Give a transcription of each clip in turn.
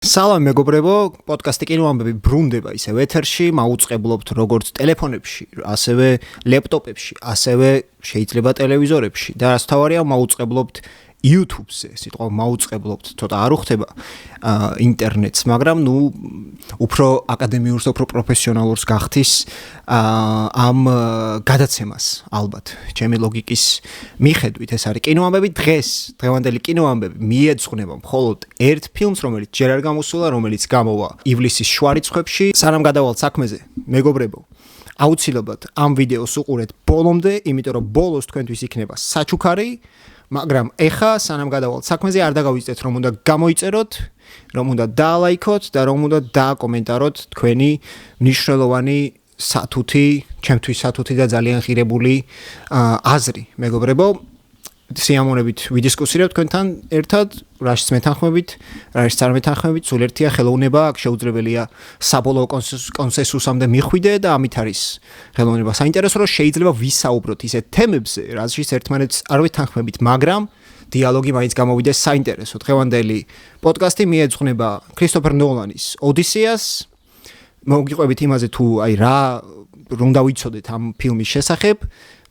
სალამი მეგობრებო, პოდკასტი კინოამბები ბრუნდება ისევ ეთერში, მაუწყებლობთ როგორც ტელეფონებში, ასევე ლეპტოპებში, ასევე შეიძლება ტელევიზორებში და რაც თავარია მაუწყებლობთ YouTube-ზე, სიტყვა მაუწყებლობთ, ცოტა არ უხდება ინტერნეტს, მაგრამ უფრო აკადემიურს, უფრო პროფესიონალურს გახდის ამ გადაცემას, ალბათ, ჩემი ლოგიკის მიხედვით ეს არის კინოამბები დღევანდელი კინოამბები მიეძღვნება მხოლოდ ერთ ფილმს, რომელიც ჯერ არ გამოსულა, რომელიც გამოვა ივლისის შუა რიცხვებში. სანამ გადავალთ საქმეზე, მეგობრებო, აუცილებლად ამ ვიდეოს უყურეთ ბოლომდე, იმიტომ რომ ბოლოს თქვენთვის იქნება საჩუქარი. მაგრამ ეხა სანამ გადავალთ საქმეზე არ დაგავიწყეთ რომ უნდა გამოიწეროთ, რომ უნდა დაალაიქოთ და რომ უნდა დააკომენტაროთ თქვენი მნიშვნელოვანი სათუთი, ჩემთვის სათუთი და ძალიან ღირებული აზრი, მეგობრებო. სიამოვნებით ვიდისკუსირებთ თქვენთან ერთად, რაშიც მეთანხმებით, რაშიც არ მეთანხმებით, სულ ერთია ხელოვნება, აქ შეუძლებელია საბოლოო კონსენსუსამდე მიხვიდე და ამით არის ხელოვნება საინტერესო, რომ შეიძლება ვისაუბროთ ისეთ თემებზე, რაზეც ერთმანეთს არ ვეთანხმებით, მაგრამ დიალოგი მაინც გამოვიდეს საინტერესო. დღევანდელი პოდკასტი მიეძღვნება ქრისტოფერ ნოლანის ოდისეას. მოგიყვებით იმაზე თუ რა უნდა ვიცოდეთ ამ ფილმის შესახებ,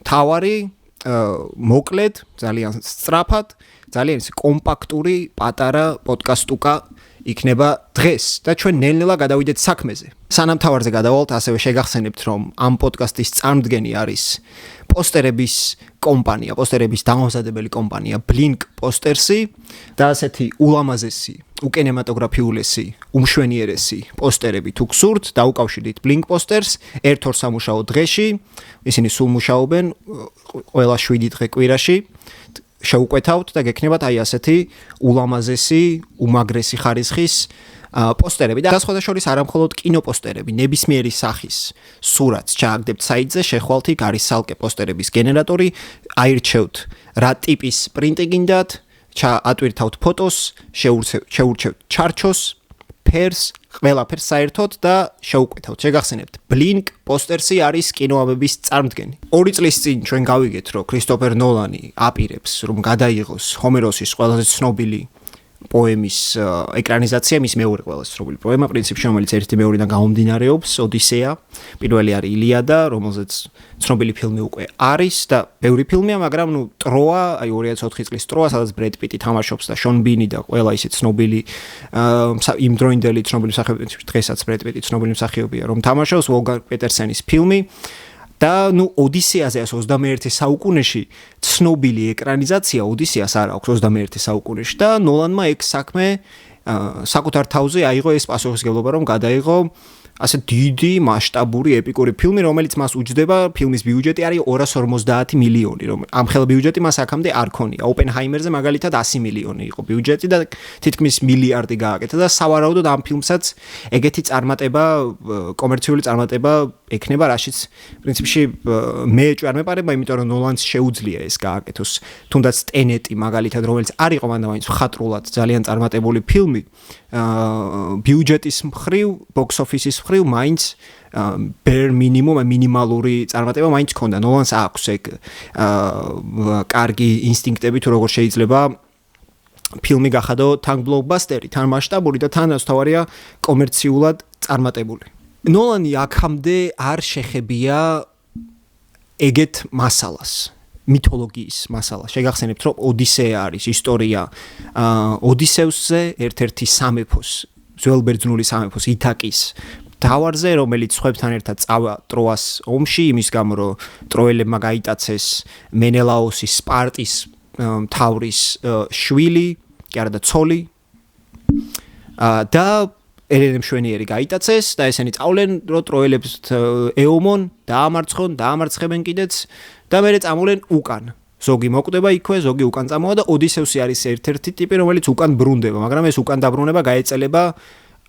თავარი მოკლედ, ძალიან სწრაფად, ძალიან კომპაქტური, პატარა პოდკასტუკა იქნება დღეს და ჩვენ ნელ-ნელა გადავიდეთ საქმეზე. სანამ თავარზე გადავალთ, ასევე შეგახსენებთ, რომ ამ პოდკასტის წარმდგენი არის პოსტერების კომპანია, პოსტერების დამამზადებელი კომპანია Blink Postersy და ასეთი ულამაზესი, უკინემატოგრაფიულესი, უმშვენიერესი პოსტერები თუ გსურთ, დაუკავშირდით Blink Posters ერთ-ორ სამუშაო დღეში, ისინი სულ მუშაობენ ყველა 7 დღე კვირაში. შეუკვეთავთ და გექნებათ აი ასეთი ულამაზესი, უმაგრესი ხარისხის პოსტერები და სხვა შორის არა მხოლოდ კინოპოსტერები, ნებისმიერი სახის სურათს ჩააგდებთ საიტზე, შეხვალთ იქ არის სალკე პოსტერების გენერატორი, აირჩევთ რა ტიპის პრინტი გინდათ, ატვირთავთ ფოტოს, შეურჩევთ ჩარჩოს, ფერს, ყველაფერს საერთოდ და შეუკვეთავთ. შეგახსენებთ, Blink Postersy არის კინოამბების წარმდგენი. 2 წლის წინ ჩვენ გავიგეთ, რომ ქრისტოფერ ნოლანი აპირებს, რომ გადაიღოს ჰომეროსის ყველაზე ცნობილი პოემის ეკრანიზაცია, მის მეორე ყველაზე ცნობილი პოემა, პრინციპში, რომელიც ერთი მეორიდან გამომდინარეობს, ოდისეა. პირველი არის ილიადა, რომელზეც ცნობილი ფილმი უკვე არის და ბევრი ფილმია, მაგრამ ტროა, აი 2004 წლის ტროა, სადაც ბრედ პიტი თამაშობს და შონ ბინი და ყველა ისე ცნობილი იმდროინდელი ცნობილი მსახიობი, დღესაც ბრედ პიტი ცნობილი მსახიობია, რომ თამაშობს ვოლგან პეტერსენის ფილმი. და ოდისეაზე 21 საუკუნეში ცნობილი ეკრანიზაცია ოდისეას არ აქვს 21 საუკუნეში და ნოლანმა ეგ საქმე საკუთარ თავზე აიღო ეს პასუხისმგებლობა, რომ გადაიღო ასე დიდი მასშტაბური ეპიკური ფილმი, რომელიც მას უჯდება, ფილმის ბიუჯეტი არის 250 მილიონი, რომ ამ ხელ ბიუჯეტი მას აქამდე არ ქონია. ოპენჰაიმერზე მაგალითად 100 მილიონი იყო ბიუჯეტი და თითქმის მილიარდი გააკეთა და სავარაუდოდ ამ ფილმსაც ეგეთი წარმატება, კომერციული წარმატება ექნება, რაშიც პრინციპში მე არ მეპარება, იმიტომ რომ ნოლანს შეუძლია ეს გააკეთოს. თუნდაც ტენეტი მაგალითად, რომელიც არ იყო მანდ მხატვრულად ძალიან წარმატებული ფილმი, ბიუჯეტის მხრივ, box office-ის მხრივ მაინც bare minimum, მინიმალური წარმატება მაინც ქონდა. ნოლანს აქვს ეგ კარგი ინსტინქტები თუ როგორ შეიძლება ფილმი გახადო თან ბლოკბასტერი, თან მასშტაბური და თან თავარია კომერციულად წარმატებული. ნოლანი აქამდე არ შეხებია ეგეთ მასალას, მითოლოგიის მასალა. შეგახსენებთ, რომ ოდისეა არის ისტორია ოდისევსზე, ერთ-ერთი სამეფოს, ძველბერძნული სამეფოს ითაკის თავარზე, რომელიც სხვებთან ერთად წავა ტროას ომში, იმის გამო, რომ ტროელებმა გაიტაცეს მენელაოსის სპარტის მთავრის შვილი, კი არა და ცოლი და ელენე მშვენიერი გაიტაცეს და ესენი წავლენ, რომ ტროელებს ეომონ, დაამარცხებენ კიდეც და მერე წამოვლენ უკან. ზოგი მოკვდება იქვე, ზოგი უკან წამოვა და ოდისევსი არის ერთ-ერთი ტიპი, რომელიც უკან ბრუნდება, მაგრამ ეს უკან დაბრუნება გაეწელება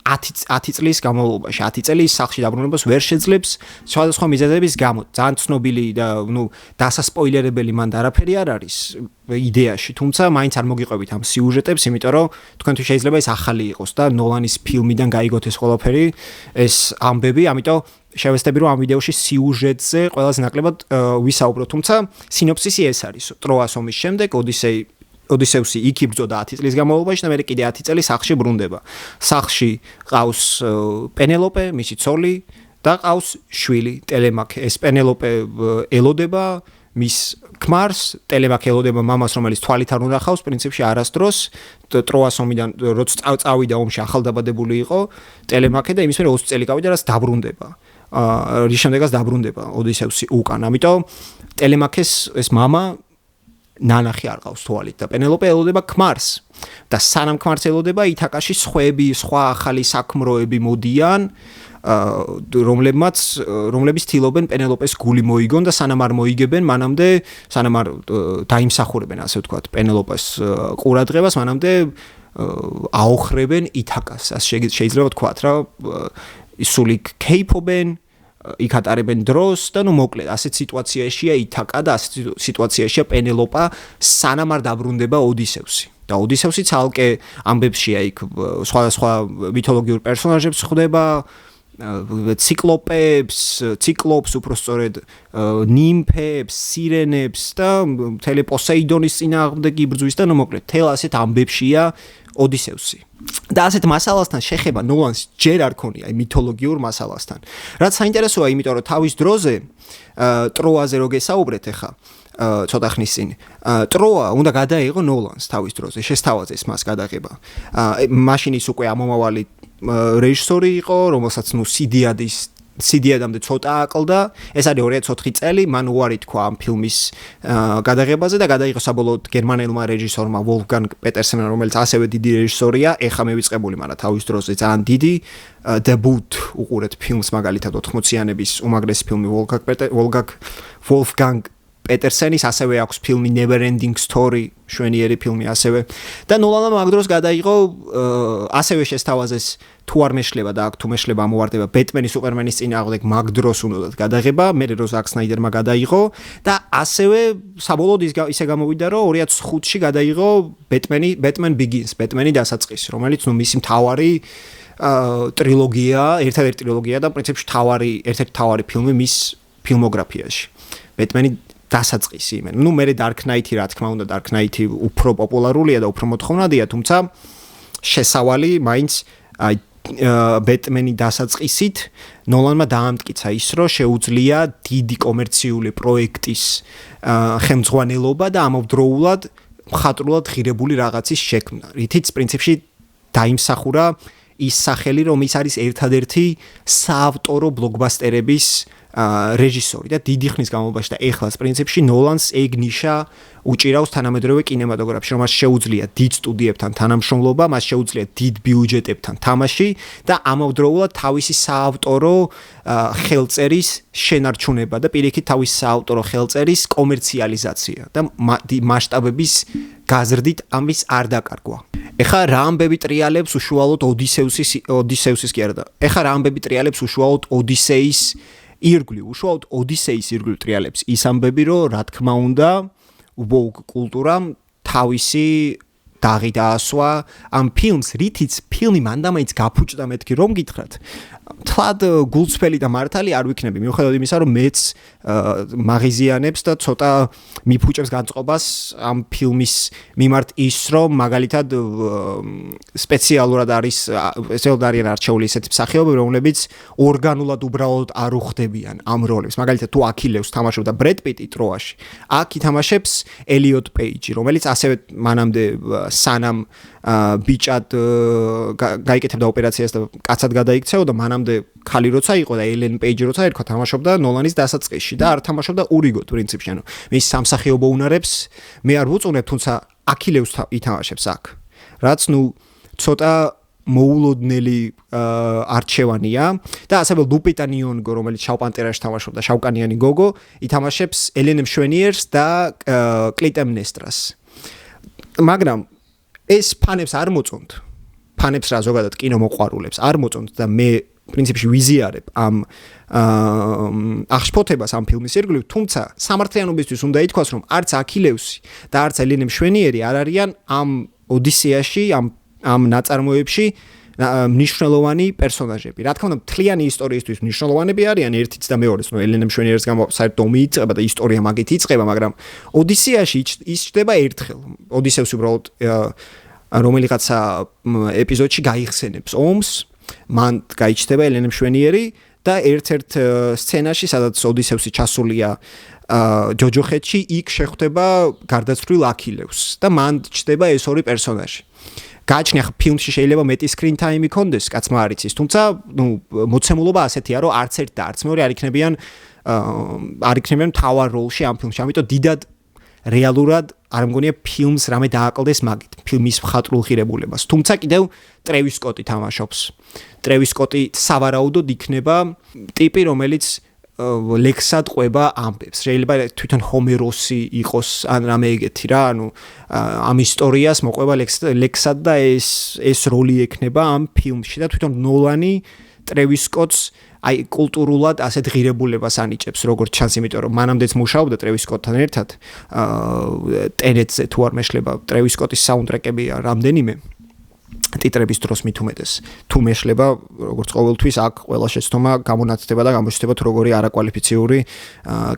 10 წლის განმავლობაში, 10 წელი სახლში დაბრუნებას ვერ შეძლებს სხვადასხვა მიზეზების გამო. ძალიან ცნობილი და დასასპოილერებელი მანდ არაფერი არ არის იდეაში, თუმცა მაინც არ მოგიყვებით ამ სიუჟეტებს, იმიტომ რომ თქვენთვის შეიძლება ეს ახალი იყოს და ნოლანის ფილმიდან გაიგოთ ეს ყველაფერი, ეს ამბები, ამიტომ შევეცდები რომ ამ ვიდეოში სიუჟეტზე ყველაზე ნაკლებად ვისაუბროთ, თუმცა სინოფსისი ეს არის. ტროას ომის შემდეგ ოდისეი ოდისევსი იქ იბრძოდა 10 წლის განმავლობაში და მე კიდე 10 წელი სახლში ბრუნდება. სახლში ყავს პენელოპე, მისი ცოლი და ყავს შვილი ტელემაქე. ეს პენელოპე ელოდება მის ქმარს, ტელემაქე ელოდება მამას, რომელიც თვალით არ უნდა ხავს, პრინციპში არასდროს ტროას ომიდან როცა წავიდა ომში ახალდაბადებული იყო ტელემაქე და იმის მერე 20 წელი გავიდა, რაც დაბრუნდება. რის შემდეგაც დაბრუნდება ოდისევსი უკან. ამიტომ ტელემაქეს ეს მამა ნანახი არ ყავს თვალით და პენელოპე ელოდება ქმარს და სანამ ქმარს ელოდება ითაკაში სხვა ახალი საქმროები მოდიან რომლებიც თილობენ პენელოპეს გული მოიგონ და სანამ არ მოიგებენ მანამდე სანამ არ დაიმსახურებენ ასე ვთქვათ პენელოპეს ყურადღებას მანამდე აოხრებენ ითაკას ასე შეიძლება ვთქვათ რა ისული кейფობენ იქ ატარებენ დროს და ნუ მოკლედ ასეთ სიტუაციაშია ითაკა და ასეთ სიტუაციაშია პენელოპა სანამ არ დაბრუნდება ოდისევსი და ოდისევსი ცალკე ამბებშია იქ სხვადასხვა მითოლოგიურ პერსონაჟებს ხვდება ციკლოპს უпростоრედ ნიმფებს, სირენებს და მთელი პოსეიდონის წინააღმდეგ იბრძვის და ნუ მოკლედ თელ ასეთ ამბებშია ოდისევსი. და ასეთ მასალასთან შეხება ნოლანს ჯერ არ ქონია მითოლოგიურ მასალასთან. რაც საინტერესოა, იმიტომ რომ თავის დროზე ტროაზე რო გესაუბრეთ ახლა ცოტა ხნის წინ ტროა უნდა გადაიღო ნოლანს თავის დროზე შესთავაზეს მას გადაღება. მაშინ ის უკვე ამომავალი რეჟისორი იყო, რომელსაც ნუ სიდიადამდე ცოტა აკლდა. ეს არის 2004 წელი, მან უარი თქვა ამ ფილმის გადაღებაზე და გადაიღო საბოლოოდ გერმანელმა რეჟისორმა ვოლფგანგ პეტერსენმა, რომელიც ასევე დიდი რეჟისორია, ეხა მევიწყებული, მაგრამ თავის დროზე ძალიან დიდი დებუტ უყურეთ ფილმს მაგალითად 80-იანების უმაგრესი ფილმი ვოლფგანგ პეტერსენის, ასევე აქვს ფილმი Never Ending Story, შვენიერი ფილმი ასევე. და ნოლანმა მაგ დროს გადაიღო ასევე შესთავაზეს თუ არ მეშლება და აქ თუ მეშლება ამოვარდება ბეტმენის სუპერმენის წინააღმდეგ მაგ დროს უნდათ გადაღება, მერე რო ზაკ სნაიდერმა გადაიღო და ასევე საბოლოოდ ისე გამოვიდა რომ 2005-ში გადაიღო Batman Begins, ბეტმენი დასაწყისი, რომელიც ნუ მისი მთავარი ტრილოგია, ერთადერთი ტრილოგია და პრინციპში ერთ-ერთი მთავარი ფილმი მის ფილმოგრაფიაში. ბეტმენი დასაწყისი იმენ. ნუ მე Dark Knight-ი რა თქმა უნდა Dark Knight-ი უფრო პოპულარულია და უფრო მოთხოვნადია, თუმცა შესავალი მაინც ბეტმენი დასაწყისით ნოლანმა დაამტკიცა ის, რომ შეუძლია დიდი კომერციული პროექტის ხელმძღვანელობა და ამავდროულად მხატვრულად ღირებული რაღაცის შექმნა. რითიც პრინციპში დაიმსახურა ის სახელი, რომ ის არის ერთადერთი საავტორო ბლოკბასტერების რეჟისორი და დიდი ხნის განმავლობაში და ეხლაც პრინციპში ნოლანს ეგ ნიშა უჭირავს თანამედროვე კინემატოგრაფში, რომ მას შეუძლია დიდ სტუდიებთან თანამშრომლობა, მას შეუძლია დიდ ბიუჯეტებთან თამაში და ამავდროულად თავისი საავტორო ხელწერის შენარჩუნება და პირიქით თავისი საავტორო ხელწერის კომერციალიზაცია და მასშტაბების გაზრდით ამის არ დაკარგვა. ეხა რა ამბები ტრიალებს უშუალოდ ოდისევსის კი არა და ეხა რა ამბები ტრიალებს უშუალოდ ოდისეის უშუალოდ ოდისეის ირგვლივ ტრიალებს ის ამბები, რომ რა თქმა უნდა woke კულტურამ თავისი დაღი დაასვა ამ ფილმს, რითიც ფილმი მანდამაინც გაფუჭდა მეთქი რომ გითხრათ. თლად გულწრფელი და მართალი არ ვიქნები, მიუხედავად იმისა, რომ მეც მაღიზიანებს და ცოტა მიფუჭებს განწყობას ამ ფილმის მიმართ ის, რომ მაგალითად სპეციალურად არიან არჩეული ესეთი მსახიობები, რომლებიც ორგანულად უბრალოდ არ უხდებიან ამ როლებს. მაგალითად თუ აქილევს თამაშობდა ბრედ პიტი ტროაში, აქ ითამაშებს ელიოტ პეიჯი, რომელიც ასევე მანამდე სანამ ბიჭად გაიკეთებდა ოპერაციას და კაცად გადაიქცეო და მანამდე ხალი როცა იყო და ელენ პეიჯი როცა ერქვა თამაშობდა ნოლანის დასაწყისში და არ თამაშობდა ურიგოდ პრინციპში, ანუ მის სამსახიობო უნარებს მე არ ვუწუნებ, თუმცა აქილევს ითამაშებს აქ. რაც ნუ ცოტა მოულოდნელი არჩევანია და ასევე ლუპიტა ნიონგო, რომელიც შავპანტერაში თამაშობდა, შავკანიანი გოგო, ითამაშებს ელენ მშვენიერს და კლიტემნესტრას. მაგრამ ეს ფანებს არ მოწონთ. ფანებს რა ზოგადად კინო მოყვარულებს არ მოწონთ და მე პრინციპში ვიზიარებ ამ აღშფოთებას ამ ფილმის ირგვლივ, თუმცა სამართლიანობისთვის უნდა ითქვას, რომ არც აქილევსი და არც ელენე მშვენიერი არ არიან ამ ოდისეაში, ამ ნაწარმოებში მნიშვნელოვანი პერსონაჟები. რა თქმა უნდა, მთლიანი ისტორიისთვის მნიშვნელოვანები არიან ერთიც და მეორეც, ელენე მშვენიერის გამო საერთოდ ომი იწყება და ისტორია მაგით იწყება, მაგრამ ოდისეაში ის ჩდება ერთხელ. ოდისევსი უბრალოდ რომელიღაცა ეპიზოდში გაიხსენებს ომს, მან გაიჩნდება ელენე მშვენიერი და ერთ-ერთ სცენაში, სადაც ოდისევსი ჩასულია ჯოჯოხეთში, იქ შეხვდება გარდაცვლილ აქილევსს და მან ჩნდება ეს ორი პერსონაჟი. გააჩნია ფილმში შეიძლება მეტი screen time იქონდეს, კაცმა არ იცის, თუმცა მოცემულობა ასეთია, რომ არც ერთ და არც მეორე არ იქნებიან მთავარ როლში ამ ფილმში. ამიტომ დიდად რეალურად არ მგონია ფილმს რამე დააკლდეს მაგით, ფილმის მხატვრულ ღირებულებას. თუმცა კიდევ ტრევის სკოტი თამაშობს. ტრევის სკოტი სავარაუდოდ იქნება ტიპი, რომელიც ლექსად ყვება ამბებს. შეიძლება თვითონ ჰომეროსი იყოს ან რამე ეგეთი რა, ამ ისტორიას მოყვება ლექსად და ეს როლი ექნება ამ ფილმში და თვითონ ნოლანი ტრევის სკოტს კულტურულად ასეთ ღირებულებას ანიჭებს, როგორც ჩანს, იმიტომ რომ მანამდეც მუშაობდა ტრევის სკოტთან ერთად. ტენეტზე თუ არ მეშლება, ტრევის სკოტის საუნდტრეკებია რამდენიმე. ტიტრების დროს მით უმეტეს. თუ მეშლება, როგორც ყოველთვის აქ ყველა შეცდომა გამონაცდება და გამოჩნდება თუ როგორი არაკვალიფიციური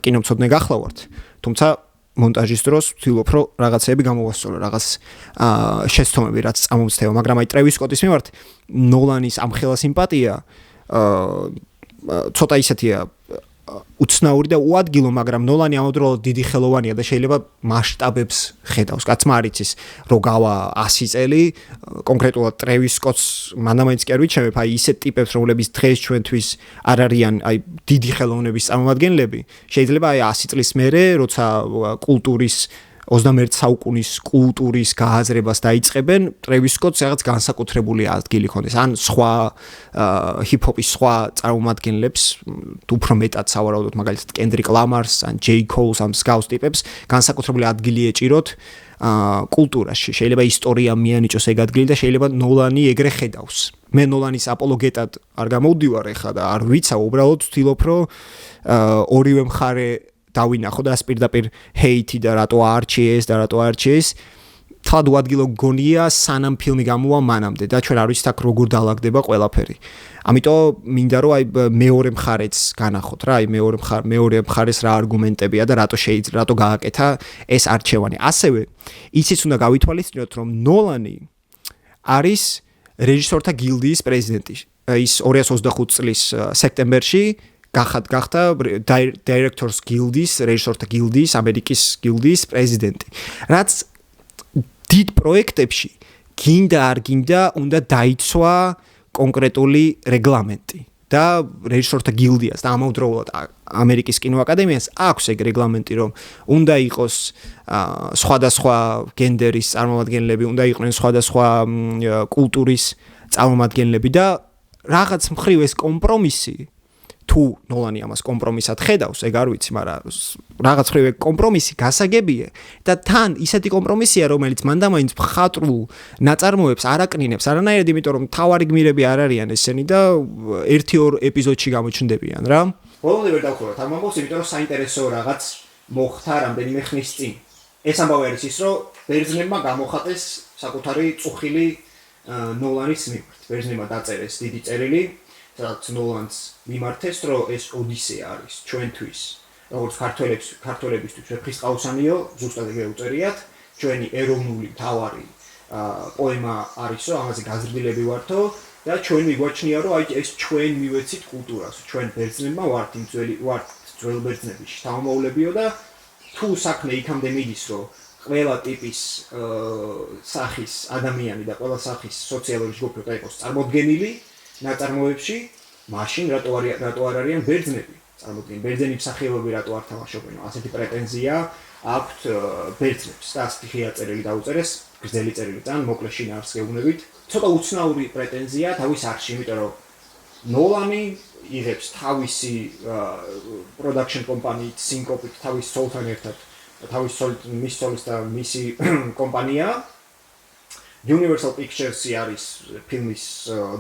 კინომცოდნე გახლავართ. თუმცა მონტაჟის დროს ვცდილობ რომ რაღაცები გამოვასწორო, რაღაც შეცდომები რაც წამომცდება, მაგრამ აი ტრევის სკოტის მიმართ ნოლანის ამხელა სიმპათია ცოტა ისეთია უცნაური და უადგილო, მაგრამ ნოლანი ამავდროულად დიდი ხელოვანია და შეიძლება მასშტაბებს ხედავს. კაცმა არ იცის, რო გავა 100 წელი, კონკრეტულად ტრევის სკოტს მანამაინც კი არ ვიცემებ, აი ისეთ ტიპებს, რომლებიც დღეს ჩვენთვის არ არიან, აი დიდი ხელოვნების წარმომადგენლები, შეიძლება აი 100 წლის მერე, როცა კულტურის 21 საუკუნის კულტურის გააზრებას დაიწყებენ, ტრევის სკოტს რაღაც განსაკუთრებული ადგილი ქონდეს. ან სხვა ჰიპ-ჰოპის სხვა წარმომადგენლებს, უფრო მეტად სავარაუდოდ მაგალითად კენდრიკ ლამარს, ან ჯეი კოულს, ან მსგავს ტიპებს განსაკუთრებული ადგილი ეჭიროთ კულტურაში. შეიძლება ისტორია მიანიჭოს ეგ ადგილი და შეიძლება ნოლანი ეგრე ხედავს. მე ნოლანის აპოლოგეტად არ გამოვდივარ ეხლა და არ ვიცა, უბრალოდ ვთვლობ, რომ ორივე მხარე დავინახო და პირდაპირ ჰეითი და რატო არჩიეს და რატო არჩიეს თად უადგილო გონია სანამ ფილმი გამოვა მანამდე და ჩვენ არ ვიცით აქ როგორ დაალაგდება ყველაფერი. ამიტომ მინდა რომ აი მეორე მხარეც განახოთ რა, აი მეორე მხარეს რა არგუმენტებია და რატო გააკეთა ეს არჩევანი. ასევე ისიც უნდა გავითვალისწინოთ, რომ ნოლანი არის რეჟისორთა გილდიის პრეზიდენტი. ის 2025 წლის სექტემბერში გახდა Directors Guild-ის, რეჟისორთა გილდიის, ამერიკის გილდიის პრეზიდენტი. რაც დიდ პროექტებში გინდა არ გინდა უნდა დაიცვა კონკრეტული რეგლამენტი და რეჟისორთა გილდიას და ამავდროულად ამერიკის კინოაკადემიას აქვს ეგ რეგლამენტი, რომ უნდა იყოს სხვადასხვა გენდერის წარმომადგენლები, უნდა იყვნენ სხვადასხვა კულტურის წარმომადგენლები და რაღაც მხრივ ეს კომპრომისი თუ ნოლანი ამას კომპრომისად ხედავს, ეგ არ ვიცი, მაგრამ რაღაც მხრივ კომპრომისი გასაგებია და თან ისეთი კომპრომისია, რომელიც მანდამაინც მხატვრულ ნაწარმოებს არ აკნინებს არანაირად, იმიტომ რომ მთავარი გმირები არ არიან ესენი და 1-2 ეპიზოდში გამოჩნდებიან რა. ბოლომდე ვერ დავხუროთ ამ ამბავს, იმიტომ რომ საინტერესო რაღაც მოხდა რამდენიმე ხნის წინ. ეს ამბავი არის ის, რომ ბერძნებმა გამოხატეს საკუთარი წუხილი ნოლანის მიმართ. ბერძნებმა დაწერეს დიდი წერილი სადაც ნოლანს მიმართეს, რომ ეს ოდისეა არის ჩვენთვის, როგორც ქართველებისთვის ვეფხისტყაოსანიო, ზუსტად ეგრე უწერიათ, ჩვენი ეროვნული მთავარი პოემა არის, რომ ამაზე გაზრდილები ვართო და ჩვენ მიგვაჩნია, რომ აი ეს ჩვენ მივეცით კულტურას, ჩვენ ბერძნებმა ვართ ძველ ბერძნების შთამომავლებიო და თუ საქმე იქამდე მიდის, რომ ყველა ტიპის სახის ადამიანი და ყველა სახის სოციალური ჯგუფი უნდა იყოს წარმოდგენილი ნაწარმოებში, მაშინ რატო არ არიან ბერძნები? წარმოიდგინეთ, ბერძენი მსახიობები რატო არ თამაშობენ? ასეთი პრეტენზია აქვთ ბერძნებს და ასეთი ღია წერილი დაუწერეს, გრძელი წერილი და მოკლე შინაარს გეუბნებით. ცოტა უცნაური პრეტენზია თავის არში, იმიტომ რომ ნოლანი იღებს თავისი production კომპანიით, სინკოპით, თავის სოლთან ერთად, მის სოლის და მისი კომპანია Universal Pictures-ი არის ფილმის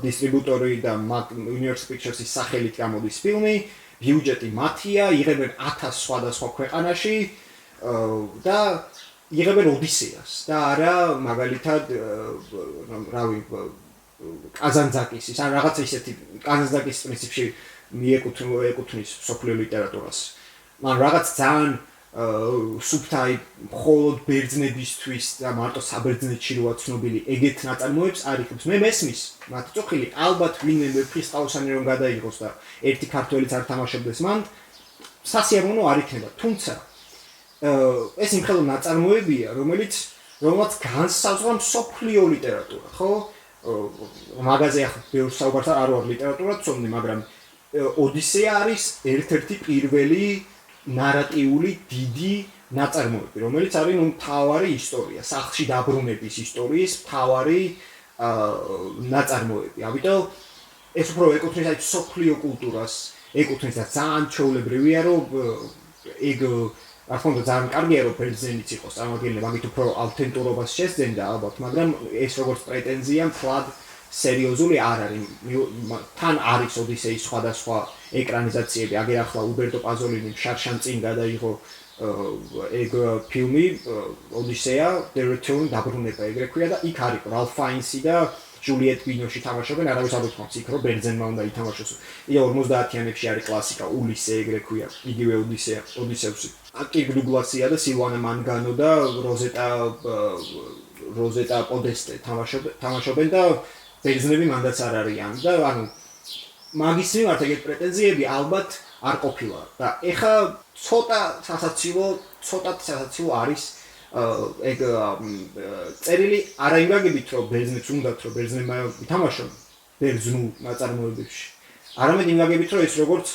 დისტრიბუტორი და Universal Pictures-ის სახელით გამოდის ფილმი, ბიუჯეტი მათია, იღებენ 1000 სხვადასხვა ქვეყანაში და იღებენ ოდისეას და არა მაგალითად კაზანძაკის, ან რაღაც ისეთი კაზანძაკის პრინციპში მიეკუთვნის სოფლიო ლიტერატურას. მაგრამ რაღაც ძალიან სუბტაი მხოლოდ ბერძნებისთვის და მარტო საბერძნეთში როა ცნობილი ეგეთ ნაწარმოებს არ იხებს. მე მესმის მათ წოხილი ალბათ ვინმე მეფხისტყაოსანი რომ გადაიღოს და ერთი ქართველიც არ თამაშობდეს მან სასიამოვნო არ იქნება. თუმცა ეს იმხელო ნაწარმოებია, რომელიც განსაზღვრა მსოფლიო ლიტერატურა, ხო? მაგაზე ახლა ბევრ საუბარს არ ვარ ლიტერატურად ცნობილი, მაგრამ ოდისეა არის ერთ-ერთი პირველი ნარატიული დიდი ნაწარმოები, რომელიც არის მთავარი ისტორია, სახლში დაბრუნების ისტორიის მთავარი ნაწარმოები. ამიტომ ეს უფრო ეკუთვნის აი სოფლიო კულტურას, ეკუთვნის და ძალიან ჩვეულებრივია, რომ ეგ რა თქმა უნდა ძალიან კარგია, რომ ბერძენიც იყოს წარმოგიდგენლი, მაგით უფრო ავთენტურობას შესძენდა ალბათ, მაგრამ ეს როგორც პრეტენზია მთლად სერიოზული არ არის. თან არის ოდისეის სხვადასხვა ეკრანიზაციები, აგერ ახლა უბერტო პაზოლინი შარშან წინ გადაიღო ეგ ფილმი ოდისეა, The Return დაბრუნება ეგრე ქვია და იქ არის რალფ ფაინსი და ჯულიეტ ბინოში თამაშობენ, არავის არ უთქვამს იქ რომ ბერძენმა უნდა ითამაშოს. ია 50-იანებში არის კლასიკა, ულისე ეგრე ქვია, იგივე ოდისევსი. კირკ დუგლასია და სილვანა მანგანო და როზეტა პოდესტე თამაშობენ და ბერძნები მანდაც არ არიან და ანუ მაგის მიმართ ეგეთ პრეტენზიები ალბათ არ ყოფილა და ეხა ცოტათ სასაცილო არის ეგ წერილი არა იმ გაგებით რომ ბერძნებს უნდათ რომ ბერძნებმა ითამაშონ ბერძნულ ნაწარმოებებში არამედ იმ გაგებით რომ ეს როგორც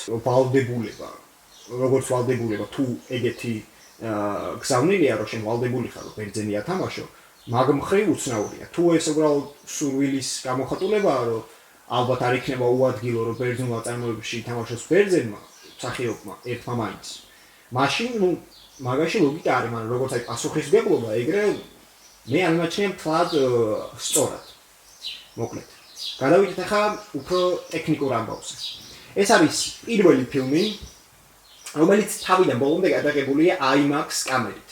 ვალდებულება თუ ეგეთი გზავნილია რომ შენ ვალდებული ხარ რომ ბერძენი ათამაშო მაგ მხრივ უცნაურია თუ ეს უბრალოდ სურვილის გამოხატულებაა რომ ალბათ არ იქნება უადგილო რომ ბერძნულ ნაწარმოებებში ითამაშოს ბერძენმა მსახიობმა ერთმა მაინც მაშინ მაგაში ლოგიკა არის, მაგრამ როგორც აი პასუხისმგებლობა, ეგრე მე ამაჩნია მთლად სწორად. მოკლედ. გადავიდეთ ახლა უფრო ტექნიკურ ამბავზე. ეს არის პირველი ფილმი, რომელიც თავიდან ბოლომდე გადაღებულია IMAX კამერით.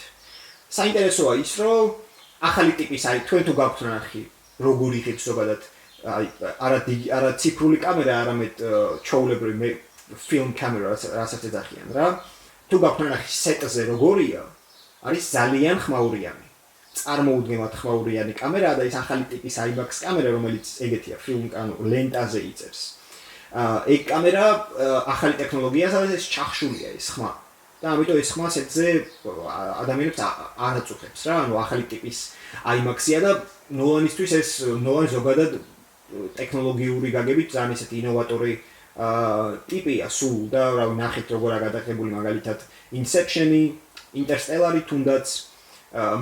საინტერესოა ის, რომ ახალი ტიპის აი თქვენ თუ გაქვთ ნახი, როგორი ხებს ზოგადად აი არა ციფრული კამერა, არამედ ჩვეულებრივი film camera რასაც ეძახიან რა. თუ გაქვთ ნახი სეტზე როგორია, არის ძალიან ხმაურიანი. წარმოუდგენლად ხმაურიანი კამერაა და ეს ახალი ტიპის IMAX კამერა, რომელიც ეგეთია, ფილმ ლენტაზე იწევს. ეგ კამერა ახალი ტექნოლოგიაა, სადაც ეს ჩახშულია ეს ხმა. და ამიტომ ეს ხმა სეტზე ადამიანებს არ აწუხებს რა, ანუ ახალი ტიპის IMAX-ია და ნოლანისთვის ეს ნოლანი ზოგადად ტექნოლოგიური გაგებით ძალიან ისეთი ინოვატორი ტიპია სულ და რა ვნახეთ როგორ გადაღებული მაგალითად Inception-ი, Interstellar-ი თუნდაც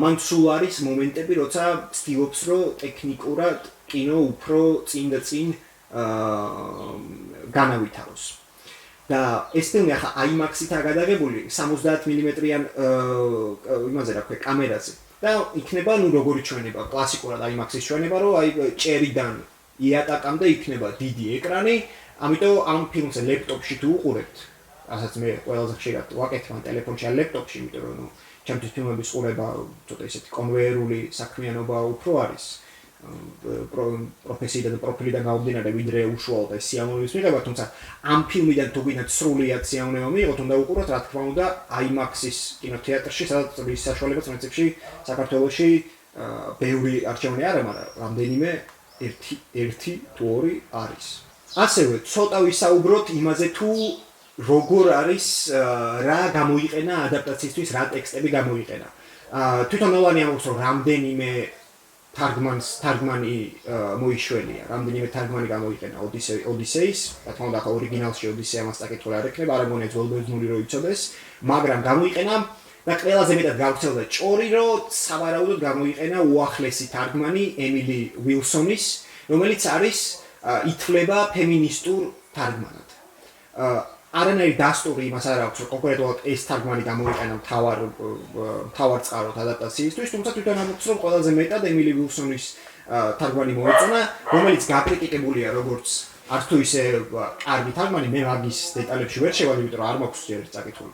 მან სულ არის მომენტები, როცა ცდილობს რომ ტექნიკურად კინო უფრო წინ და წინ განავითაროს. და ეს ფილმი ახლა IMAX-ით გადაღებული 70 მმ-იან იმაზე რა ქვია კამერაზე. და იქნება ნუ როგორი ჩვენება, კლასიკურად IMAX-ის ჩვენება, რომ აი ჭერიდან იატაკამდე იქნება დიდი ეკრანი. ამიტომ ამ ფილმს ლეპტოპში თუ უყურებთ, ასაც მე ყველაზე ხშირად ვაკეთებ ამ ტელეფონში ან ლეპტოპში, იმიტომ რომ ჩემთვის ფილმების ყურება ცოტა ისეთი კონვეიერული საქმიანობა უფრო არის. პროფესიიდან და პროფილიდან გამომდინარე, ვიდრე უშუალოდ ეს სიამოვნების მიღება, თუმცა ამ ფილმიდან თუ გინდათ სრულიად სიამოვნება მიიღოთ, უნდა უყუროთ, რა თქმა უნდა, IMAX-ის კინოთეატრში, სადაც ის საშუალება პრინციპში საქართველოში ბევრი არჩევანი არა, მაგრამ რამდენიმე ერთი თუ ორი არის. ასევე ცოტა ვისაუბროთ იმაზე თუ როგორ არის რა გამოიყენა ადაპტაციისთვის, რა ტექსტები გამოიყენა. თვითონ ნოლანი ამბობს, რომ რამდენიმე თარგმანი მოიშველია, რამდენიმე თარგმანი გამოიყენა ოდისეის, რა თქმა უნდა, ორიგინალში ოდისეა მას დაკითხული არ ექნება, არ მგონია ძველბერძნული რო იცოდეს, მაგრამ გამოიყენა და ყველაზე მეტად გავრცელდა ჭორი, რომ სავარაუდოდ გამოიყენა უახლესი თარგმანი ემილი უილსონის, რომელიც არის ითვლება ფემინისტურ თარგმანად. არანაირი დასტური იმას არ აქვს, რომ კონკრეტულად ეს თარგმანი გამოიყენა მთავარ წყაროდ ადაპტაციისთვის, თუმცა თვითონ ამბობს, რომ ყველაზე მეტად ემილი უილსონის თარგმანი მოეწონა, რომელიც გაკრიტიკებულია როგორც არც თუ ისე კარგი თარგმანი, მე მაგის დეტალებში ვერ შევარ, იმიტომ რომ არ მაქვს ჯერ წაკითხული.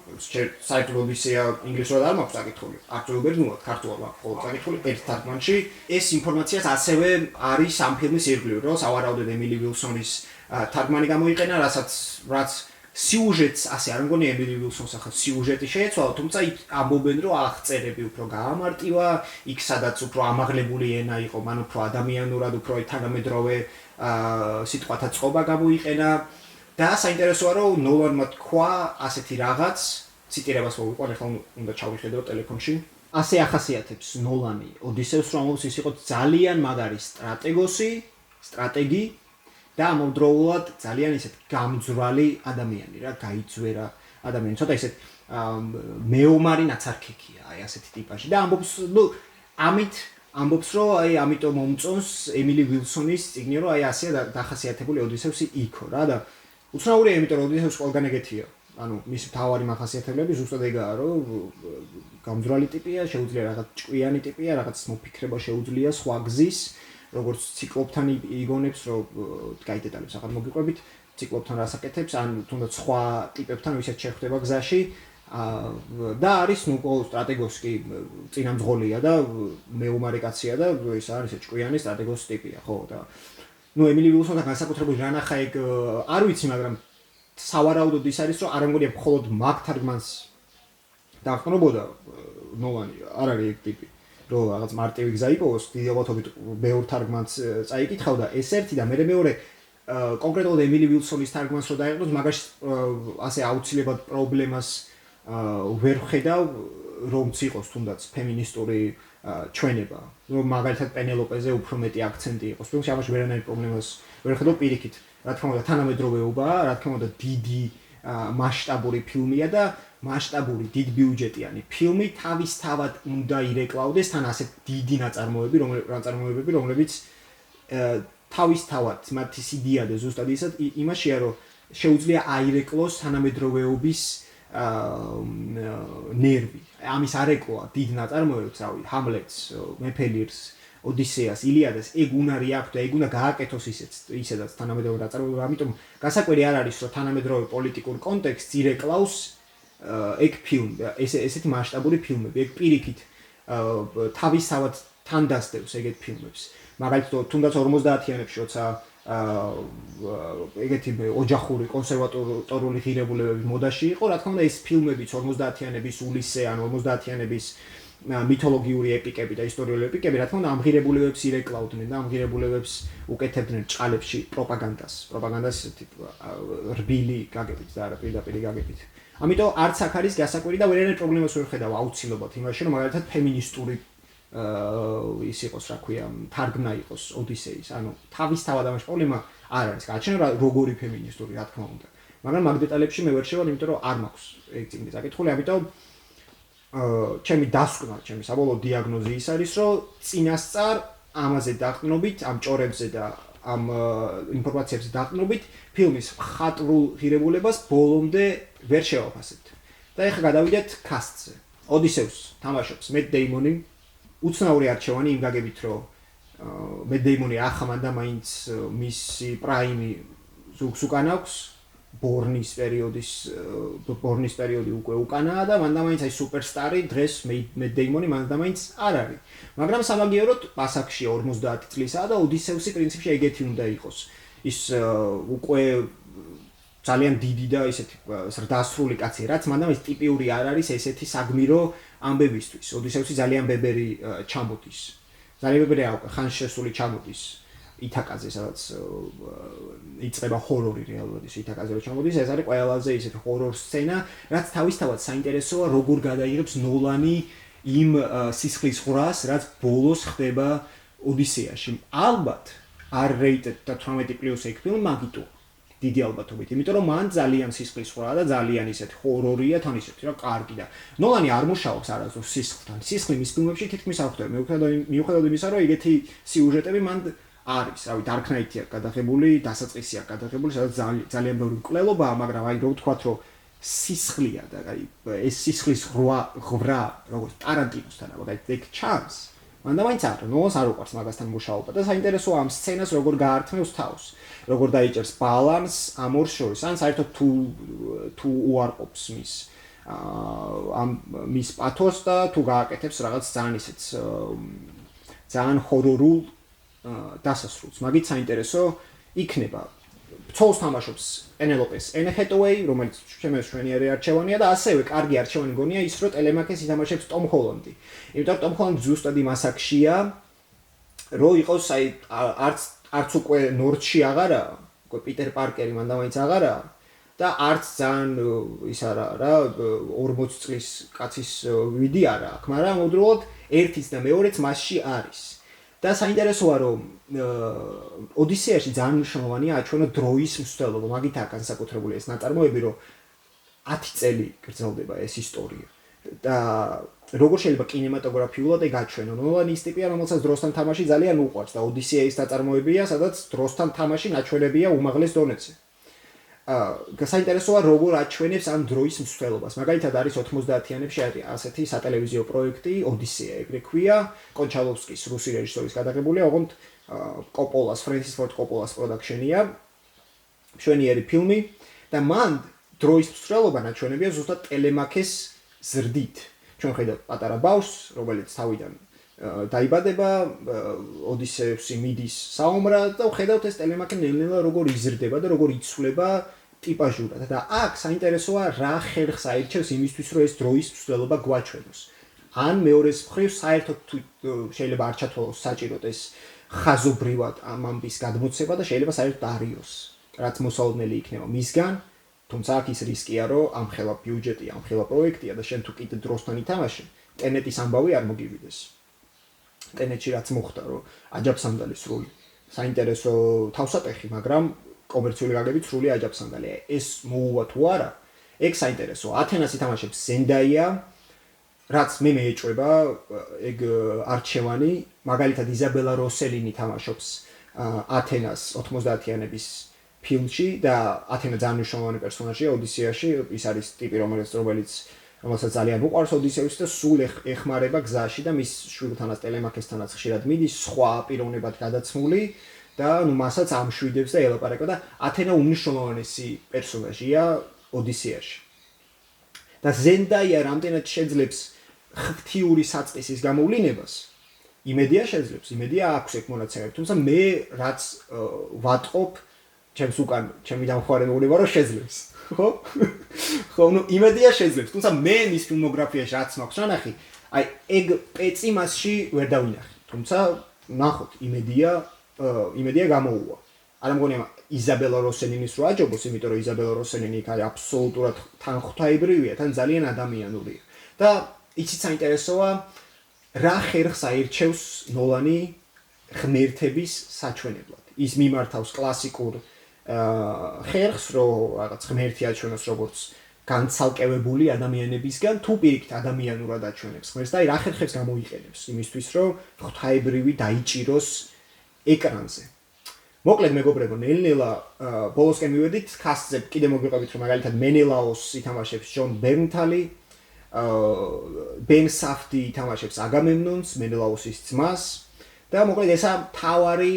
საერთოდ ისეა ინგლისურად არ მაქვს წაკითხული. აქტუალურ ბერძნულად, ქართულად მაქვს მხოლოდ წაკითხული ერთ თარგმანში. ეს ინფორმაციაც ასევე არის ამ ფილმის ირგვლივ, რომ სავარაუდოდ ემილი ვილსონის თარგმანი გამოიყენა, რაც სიუჟეტს ასე არ მგონია ემილი ვილსონს ახლა სიუჟეტი შეეცვალა, თუმცა იქ ამბობენ რომ აღწერები უფრო გაამარტივა, იქ სადაც უფრო ამაღლებული ენა იყო, მან უფრო ადამიანურად, უფრო თანამედროვე სიტყვათა წყობა გამოიყენა და საინტერესოა რომ ნოლანმა თქვა ასეთი რაღაც, ციტირებას მოვიყვან, ახლა უნდა ჩავიხედო ტელეფონში. ასე ახასიათებს ნოლანი ოდისევს, რომ ის იყო ძალიან მაგარი სტრატეგი და ამავდროულად ძალიან ისეთ გამძვრალი ადამიანი რა, გაიძვერა ადამიანი, ცოტა ისეთ მეომარი ნაცარქექია, აი ასეთი ტიპაჟი და ამბობს, ამბობს რომ აი ამიტომ მომწონს ემილი ვილსონის წიგნი, რომ აი ასეა დახასიათებული ოდისევსი იქო რა და უცნაურია, იმიტომ რომ ოდისევსი ყველგან ეგეთია. ანუ მისი მთავარი მახასიათებლები ზუსტად ეგაა, რომ გამძვრალი ტიპია, შეუძლია რაღაც ჭკვიანი ტიპია, რაღაც მოფიქრება შეუძლია სხვა გზის, როგორც ციკლოპთან იგონებს, რომ კაი დეტალებს აღარ მოგიყვებით, ციკლოპთან რასაკეთებს, ან თუნდაც სხვა ტიპებთან ვისაც შეხვდება გზაში და არის სტრატეგოს კი წინამძღოლია და მეომარი კაცია და ეს არის ჭკვიანი სტრატეგოს ტიპია, ხო და ემილი ვილსონთან განსაკუთრებული რა ნახა ეგ არ ვიცი, მაგრამ სავარაუდოდ ის არის, რომ არ მგონია მხოლოდ მაგ თარგმანს დაყრობოდა ნოლანი, არ არის ეგ ტიპი, რომ რაღაც მარტივი გზა იპოვოს, დიდი ალბათობით ბევრ თარგმანს წაიკითხავდა, ეს ერთი და მეორე კონკრეტულად ემილი ვილსონის თარგმანს რო დაიყროს, მაგაში ასე აუცილებლად პრობლემას ვერ ხედავ, რომც იყოს თუნდაც ფემინისტური ჩვენება, რომ მაგალითად პენელოპეზე უფრო მეტი აქცენტი იყოს. ფილმში ამაში ვერანაირ პრობლემას ვერ ხედავ, პირიქით. რა თქმა უნდა, თანამედროვეობაა, რა თქმა უნდა, დიდი მასშტაბური ფილმია და მასშტაბური დიდ ბიუჯეტიანი ფილმი თავისთავად უნდა ირეკლავდეს თან ასეთ დიდი ნაწარმოებები, რომლებიც თავისთავად მათი სიდიადე ზუსტად იმაშია, რომ შეუძლია აირეკლოს თანამედროვეობის ნერვი. ამის არეკლა დიდ ნაწარმოებებს, რავი, ჰამლეტს, მეფელირს, ოდისეას, ილიადას, ეგ უნარი აქვს და ეგ უნდა გააკეთოს ისედაც თანამედროვე ნაწარმოებები. ამიტომ გასაკვირი არ არის, რომ თანამედროვე პოლიტიკურ კონტექსტს ირეკლავს ეგ ფილმი, ესეთი მასშტაბური ფილმები. ეგ პირიქით თავისთავად თან დასდევს ეგეთ ფილმებს. მაგალითად, თუნდაც 50-იანებში, როცა ეგეთი ოჯახური კონსერვატორული ღირებულებები მოდაში იყო, რა თქმა უნდა, ეს ფილმებიც 50-იანების ულისე ან 50-იანების მითოლოგიური ეპიკები და ისტორიული ეპიკები, რა თქმა უნდა, ამ ღირებულებებს ირეკლავდნენ და ამ ღირებულებებს უკეთებდნენ ჭყალებში პროპაგანდას ესეთი რბილი გაგებით და არა პირდაპირი გაგებით. ამიტომ არც აქ არის გასაკვირი და ვერანაირ პრობლემას ვერ ხედავ აუცილებლად იმაში, რომ მაგალითად ფემინისტური ის იყოს, რა ქვია, თარგმნა იყოს ოდისეის. ანუ თავისთავად ამაში პრობლემა არ არის. გააჩნია როგორი ფემინისტური, რა თქმა უნდა. მაგრამ მაგ დეტალებში მე ვერ შევარ, იმიტომ რომ არ მაქვს ეგ წიგნი წაკითხული, ამიტომ ჩემი დასკვნა, ჩემი საბოლოო დიაგნოზი ის არის, რომ წინასწარ ამაზე დაყრდნობით, ამ ჭორებზე და ამ ინფორმაციებზე დაყრდნობით, ფილმის მხატვრულ ღირებულებას ბოლომდე ვერ შევაფასებთ. და ეხლა გადავიდეთ კასტზე. ოდისევს თამაშობს მეთ დეიმონი. უცნაური არჩევანი იმ გაგებით, რომ მეთ დეიმონი ახამან და მაინც მისი პრაიმი ზუგს უკან აქვს. ბორნის პერიოდი უკვე უკანაა და მან და მაინც აი სუპერსტარი დღეს მეთ დეიმონი მან და მაინც არ არის. მაგრამ სამაგიეროდ პასაკში 50 წლისაა და ოდისევსი პრინციპში ეგეთი უნდა იყოს. ის უკვე ძალიან დიდი და ისეთი ზრდასრული კაცი, რაც მან და მაინც ტიპიური არ არის ესეთი საგმირო ამბებისთვის. ოდისევსი ძალიან ბებერი ჩამოდის. ძალიან ბებერი ხანს შესული ჩამოდის. ითაკაზე, სადაც იწყება ჰორორი რეალურად ის ითაკაზე რო ჩამოდის, ეს არის ყველაზე ისეთი ჰორორ სცენა, რაც თავისთავად საინტერესოა, როგორ გადაიღებს ნოლანი იმ სისხლის ხრას, რაც ბოლოს ხდება ოდისეაში. ალბათ R-rated და 18+ ეგ ფილმი მაგიტო. დიდი ალბათობით, იმიტომ რომ მან ძალიან სისხლის ხრაა და ძალიან ისეთი ჰორორია, თან ისეთი რა კარგი და ნოლანი არ მუშაობს არასდროს სისხლთან. სისხლი მის ფილმებში თითქმის არ ხდება. მიუხედავად იმისა, რომ ეგეთი სიუჟეტები მან არის, რავი, Dark Knight-ია გადაღებული, დასაწყისია გადაღებული, სადაც ძალიან ბევრი მკვლელობაა, მაგრამ აი რო ვთქვათ, რომ სისხლია და აი ეს სისხლის ღვრა, როგორც ტარანტინოსთან, მაგალითად, ეგ ჩანს. მანდა მაინც არა, ნოლანს არ უყვარს მაგასთან მუშაობა და საინტერესოა ამ სცენას როგორ გაართმევს თავს, როგორ დაიჭერს ბალანსს ამ ორ შორის, ან საერთოდ თუ უარყოფს მის პათოს და თუ გააკეთებს რაღაც ძალიან ისეთ ძალიან ჰორორულ დასასრულს. მაგით საინტერესო იქნება. ცოლს თამაშობს პენელოპეს ენჰეტუეი, რომელიც ჩვენი არჩევანია და ასევე კარგი არჩევანი გონია ის, რომ ტელემაქეს ითამაშებს ტომ ჰოლანდი. იმიტომ რომ ტომ ჰოლანდი ზუსტად იმ ასაკშია, რომ იყოს აი არც უკვე ნორჩი აღარაა, უკვე პიტერ პარკერი მანდა მაინც აღარაა და არც ძალიან ის არა 40 წლის კაცის ვიდი არა აქვს, მაგრამ მუდრულად ერთიც და მეორეც მასში არის. და საინტერესოა რომ ოდისეაში ძალიან მნიშვნელოვანია აჩვენო დროის მსვლელობა, მაგითაა განსაკუთრებული ეს ნაწარმოები, რომ 10 წელი გრძელდება ეს ისტორია. და როგორ შეიძლება კინემატოგრაფიულად ეგ აჩვენო? ნოლანი ის ტიპია, რომელსაც დროსთან თამაში ძალიან უყვარს და ოდისეის ნაწარმოებია, სადაც დროსთან თამაში ნაჩვენებია უმაღლეს დონეზე. საინტერესოა როგორ აჩვენებს ამ დროის მსვლელობას. მაგალითად არის 90-იანებში ასეთი სატელევიზიო პროექტი ოდისეა, ეგრე ქვია, კონჩალოვსკის რუსი რეჟისორის გადაღებულია, ოღონდ კოპოლას, ფრენსის ფორდ კოპოლას პროდაქშენია, მშვენიერი ფილმი და მან დროის მსვლელობა ნაჩვენებია ზუსტად ტელემაქეს ზრდით. ჩვენ ხედავთ პატარა ბავშვს, რომელიც თავიდან დაიბადება, ოდისეუსი მიდის საომრად და ხედავთ ეს ტელემაქე ნელ-ნელა როგორ იზრდება და როგორ იცვლება ტიპაჟურად. და აქ საინტერესოა რა ხერხს აირჩევს იმისთვის, რომ ეს დროის მსვლელობა გვაჩვენოს. ან მეორეს მხრივ საერთოდ შეიძლება არ ჩათვალოს საჭიროდ ეს ხაზობრივად ამ ამბის გადმოცემა და შეიძლება საერთოდ არიოს, რაც მოსალოდნელი იქნება მისგან, თუმცა აქ ის რისკია, რომ ამხელა ბიუჯეტია, ამხელა პროექტია და შენ თუ კიდე დროსთან ითამაში, ტენეტის ამბავი არ მოგივიდეს. ტენეტში რაც მოხდა, რომ აჯაფსანდალი სრული საინტერესო თავსატეხი, მაგრამ კომერციული გაგებით სრული აჯაფსანდალი. ეს მოუვა თუ არა, ეგ საინტერესოა. ათენას ითამაშებს ზენდაია, რაც მე მეეჭვება ეგ არჩევანი, მაგალითად იზაბელა როსელინი თამაშობს ათენას 90-იანების ფილმში და ათენა ძალიან მნიშვნელოვანი პერსონაჟია ოდისეაში, ის არის ტიპი, რომელსაც ძალიან უყვარს ოდისეუსი და სულ ეხმარება გზაში და მის შვილთანაც ტელემაქესთანაც ხშირად მიდის, სხვა პიროვნებად გადაცმული და მასაც ამშვიდებს და ელაპარაკება და ათენა უმნიშვნელოვანესი პერსონაჟია ოდისეაში. და ზენდაია რამდენად შეძლებს ღვთიური საწყისის გამოვლინებას, იმედია შეძლებს, იმედია აქვს ეგ მონაცემები, თუმცა მე რაც ვატყობ ჩემს უკან, ჩემი დამხმარებულება რომ შეძლებს. ხო, ნუ იმედია შეძლებს, თუმცა მე მის ფილმოგრაფიაში რაც მაქვს ნახი, აი ეგ პეცი მასში ვერ დავინახე. თუმცა ნახოთ, იმედია გამოუვა. არ მგონია იზაბელა როსელინის რო აჯობოს, იმიტომ რომ იზაბელა როსელინი იქ არის აბსოლუტურად თანხმთაებრივია, თან ძალიან ადამიანურია. და იცით საინტერესოა, რა ხერხს აირჩევს ნოლანი ღმერთების საჩვენებლად. ის მიმართავს კლასიკურ ხერხს, რომ რაღაც ღმერთი აჩვენოს როგორც განცალკევებული ადამიანებისგან, თუ პირიქით ადამიანურად აჩვენებს ღმერთს და აი რა ხერხებს გამოიყენებს იმისთვის, რომ ღვთაებრივი დაიჭიროს ეკრანზე. მოკლედ მეგობრებო, ნელ-ნელა ბოლოსკენ მივედით, კასტზე კიდე მოგვიყევით, რომ მაგალითად მენელაოს ითამაშებს ჯონ ბერნთალი, ბენ საფტი ითამაშებს აგამემნონს, მენელაოსის ძმას და მოკლედ ესა მთავარი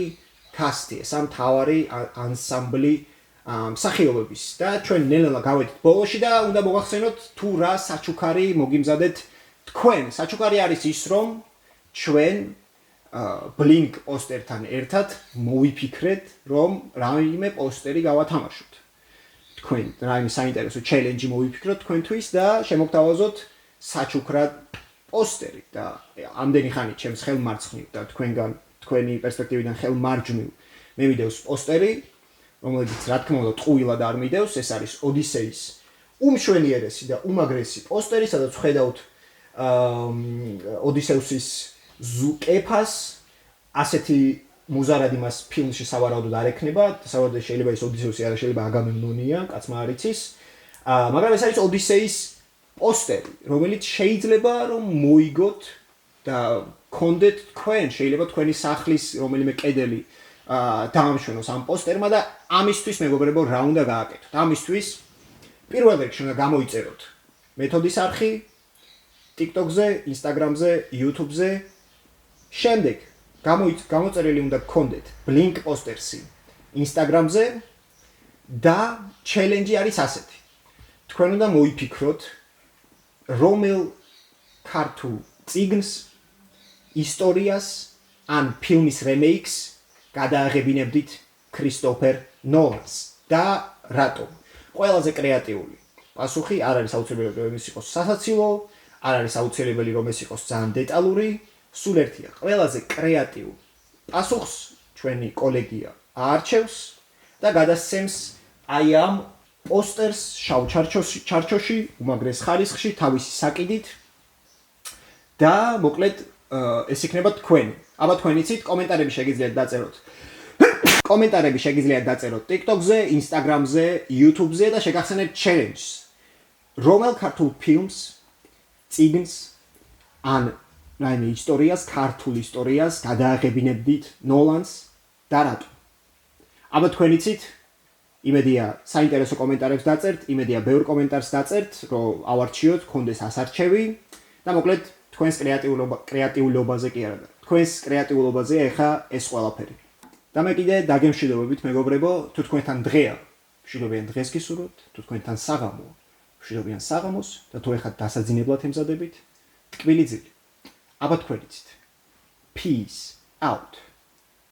კასტი, ეს მთავარი ანსამბლი მსახიობების და ჩვენ ნელ-ნელა გავედით ბოლოში და უნდა მოგახსენოთ თუ რა საჩუქარი მოგიმზადეთ თქვენ. საჩუქარი არის ის, რომ ჩვენ ბლინკ პოსტერთან ერთად მოვიფიქრეთ, რომ რაიმე პოსტერი გავათამაშოთ. თქვენ რაიმე საინტერესო ჩელენჯი მოვიფიქროთ თქვენთვის და შემოგთავაზოთ საჩუქრად პოსტერი და ამდენი ხანი ჩემს ხელმარცხნივ და თქვენი პერსპექტივიდან ხელმარჯვნივ მე მიდევს პოსტერი, რომელიც რა თქმა უნდა ტყუილად არ მიდევს, ეს არის ოდისეის უმშვენიერესი და უმაგრესი პოსტერი, სადაც ხედავთ ოდისეუსის კეფას, ასეთი მუზარადი მას ფილმში სავარაუდოდ არ ექნება, სავარაუდოდ შეიძლება ის ოდისეუსი არა, შეიძლება აგამემნონია, კაცმა არ იცის. მაგრამ ეს არის ოდისეის პოსტერი, რომელიც შეიძლება რომ მოიგოთ და კონდეთ თქვენ, შეიძლება თქვენი სახლის რომელიმე კედელი დაამშვენოს ამ პოსტერმა და ამისთვის მეგობრებო რა უნდა გააკეთოთ? ამისთვის პირველ რიგში უნდა გამოიწეროთ მეთოდის არხი TikTok-ზე, Instagram-ზე, YouTube-ზე შემდეგ გამოწერილი უნდა გქონდეთ Blink პოსტერსი Instagram-ზე და challenge არის ასეთი. თქვენ უნდა მოიფიქროთ რომელ ქართულ წიგნს ისტორიას ან ფილმის remake-ს გადააღებინებდით ქრისტოფერ ნოლანს და რატომ? ყველაზე კრეატიული პასუხი არ არის აუცილებელი რომ ეს იყოს სასაცილო, არ არის აუცილებელი რომ ეს იყოს ძალიან დეტალური, სულ ერთია. ყველაზე კრეატიულ პასუხს ჩვენი კოლეგია აარჩევს და გადასცემს აი ამ პოსტერს შავ ჩარჩოში, უმაგრეს ხარისხში, თავისი საკიდით და მოკლედ ეს იქნება თქვენი. აბა თქვენ იცით, კომენტარები შეგიძლიათ დაწეროთ. კომენტარები შეგიძლიათ დაწეროთ TikTok-ზე, Instagram-ზე, YouTube-ზე და შეგახსენებთ challenge-ს. რომელ ქართულ ფილმს, წიგნს ან რაიმე ისტორიას, ქართულ ისტორიას გადააღებინებდით ნოლანს და რატო? აბა თქვენ იცით, იმედია საინტერესო კომენტარებს დაწერთ, იმედია ბევრ კომენტარს დაწერთ, რომ ავარჩიოთ, გქონდეს ასარჩევი და მოკლედ თქვენს კრეატიულობაზე კი არა, თქვენს კრეატიულობაზე ეხა ეს ყველაფერი. და მე კიდე დაგემშვიდობებით მეგობრებო, თუ თქვენთან დღეა, მშვიდობიან დღეს გისურვებთ, თუ თქვენთან საღამო, მშვიდობიან საღამოს და თუ ეხა დასაძინებლად ემზადებით, ტკბილი ძილი. აბა თქვენ იცით. Peace out.